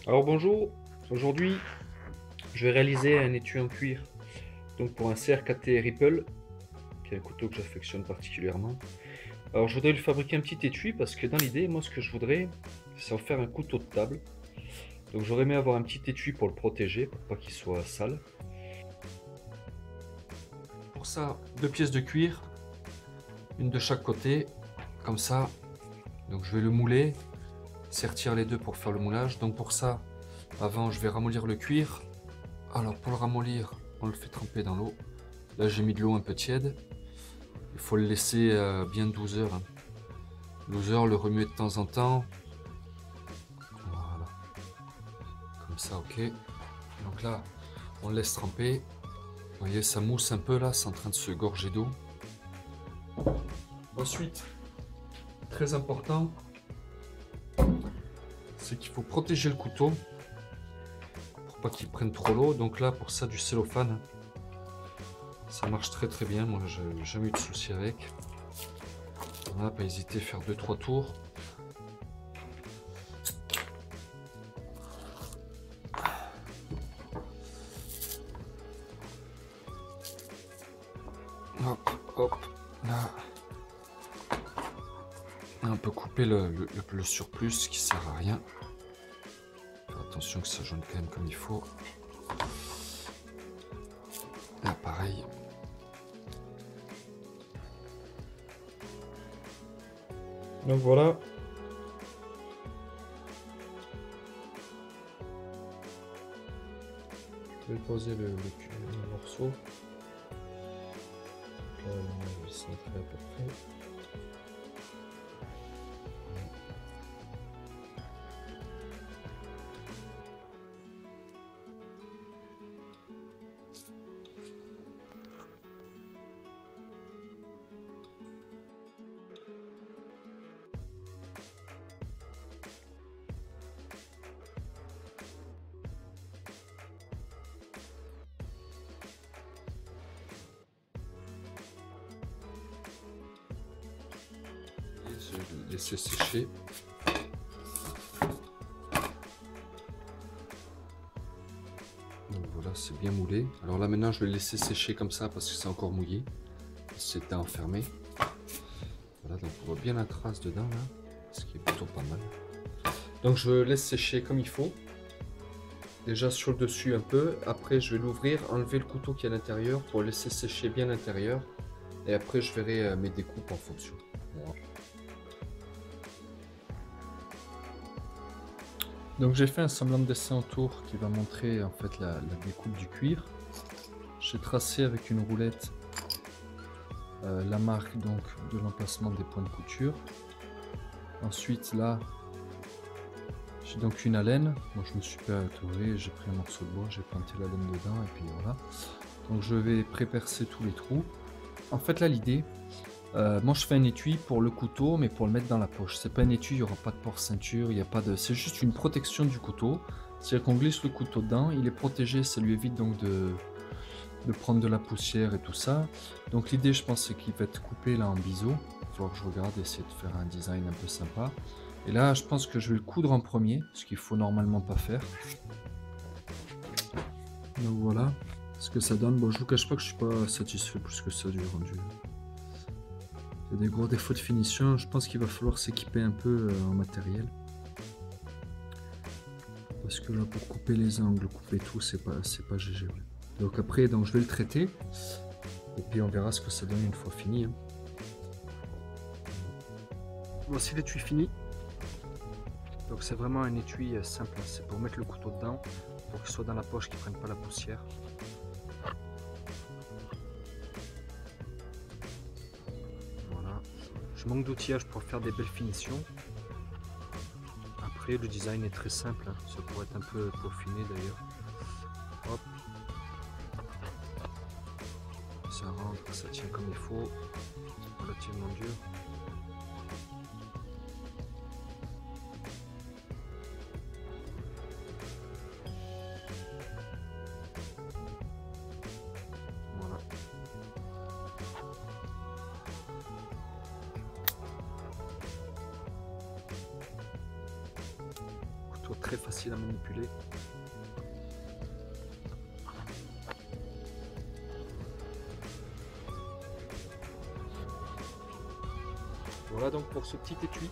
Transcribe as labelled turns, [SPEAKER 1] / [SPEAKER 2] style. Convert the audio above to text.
[SPEAKER 1] Alors bonjour, aujourd'hui je vais réaliser un étui en cuir donc pour un CRKT Ripple, qui est un couteau que j'affectionne particulièrement. Alors je voudrais lui fabriquer un petit étui parce que dans l'idée, moi ce que je voudrais, c'est en faire un couteau de table. Donc j'aurais aimé avoir un petit étui pour le protéger, pour pas qu'il soit sale. Pour ça, deux pièces de cuir, une de chaque côté, comme ça. Donc je vais le mouler, sertir les deux pour faire le moulage. Donc pour ça, avant je vais ramollir le cuir. Alors pour le ramollir, on le fait tremper dans l'eau. Là j'ai mis de l'eau un peu tiède. Il faut le laisser bien 12 heures. 12 heures, le remuer de temps en temps. Voilà. Comme ça, ok. Donc là, on le laisse tremper. Vous voyez, ça mousse un peu là, c'est en train de se gorger d'eau. Ensuite, très important, c'est qu'il faut protéger le couteau pour pas qu'il prenne trop l'eau. Donc là, pour ça, du cellophane. Ça marche très très bien. Moi, j'ai jamais eu de souci avec. Voilà, pas hésiter à faire 2-3 tours. Hop, hop, là. Et on peut couper le surplus qui sert à rien. Faire attention que ça jaune quand même comme il faut. Là, pareil. Donc voilà. Je vais poser le morceau. Là, on va centrer à peu près. Je vais le laisser sécher. Donc voilà, c'est bien moulé. Alors là maintenant je vais le laisser sécher comme ça parce que c'est encore mouillé. C'était enfermé. Voilà, donc on voit bien la trace dedans là, ce qui est plutôt pas mal. Donc je laisse sécher comme il faut. Déjà sur le dessus un peu. Après je vais l'ouvrir, enlever le couteau qui est à l'intérieur pour laisser sécher bien l'intérieur. Et après je verrai mes découpes en fonction. Voilà. Donc j'ai fait un semblant de dessin autour qui va montrer en fait la découpe du cuir. J'ai tracé avec une roulette la marque donc de l'emplacement des points de couture. Ensuite là j'ai donc une alène. Moi je me suis pas trouvé, j'ai pris un morceau de bois, j'ai planté la laine dedans et puis voilà. Donc je vais pré-percer tous les trous. En fait là l'idée, moi je fais un étui pour le couteau mais pour le mettre dans la poche. C'est pas un étui, il n'y aura pas de porte-ceinture, il y a pas de. C'est juste une protection du couteau. C'est-à-dire qu'on glisse le couteau dedans, il est protégé, ça lui évite donc de prendre de la poussière et tout ça. Donc l'idée je pense c'est qu'il va être coupé là en biseau. Il va falloir que je regarde, essayer de faire un design un peu sympa. Et là je pense que je vais le coudre en premier, ce qu'il faut normalement pas faire. Donc voilà ce que ça donne. Bon je vous cache pas que je suis pas satisfait plus que ça du rendu. Il y a des gros défauts de finition, je pense qu'il va falloir s'équiper un peu en matériel. Parce que là pour couper les angles, couper tout, c'est pas GG. Ouais. Donc après donc, je vais le traiter. Et puis on verra ce que ça donne une fois fini. Hein. Voici l'étui fini. Donc c'est vraiment un étui simple, c'est pour mettre le couteau dedans, pour qu'il soit dans la poche, qu'il ne prenne pas la poussière. Voilà. Je manque d'outillage pour faire des belles finitions. Après le design est très simple, hein. Ça pourrait être un peu peaufiné d'ailleurs. Hop. Ça rentre, ça tient comme il faut, c'est relativement dur. très facile à manipuler. Voilà donc pour ce petit étui.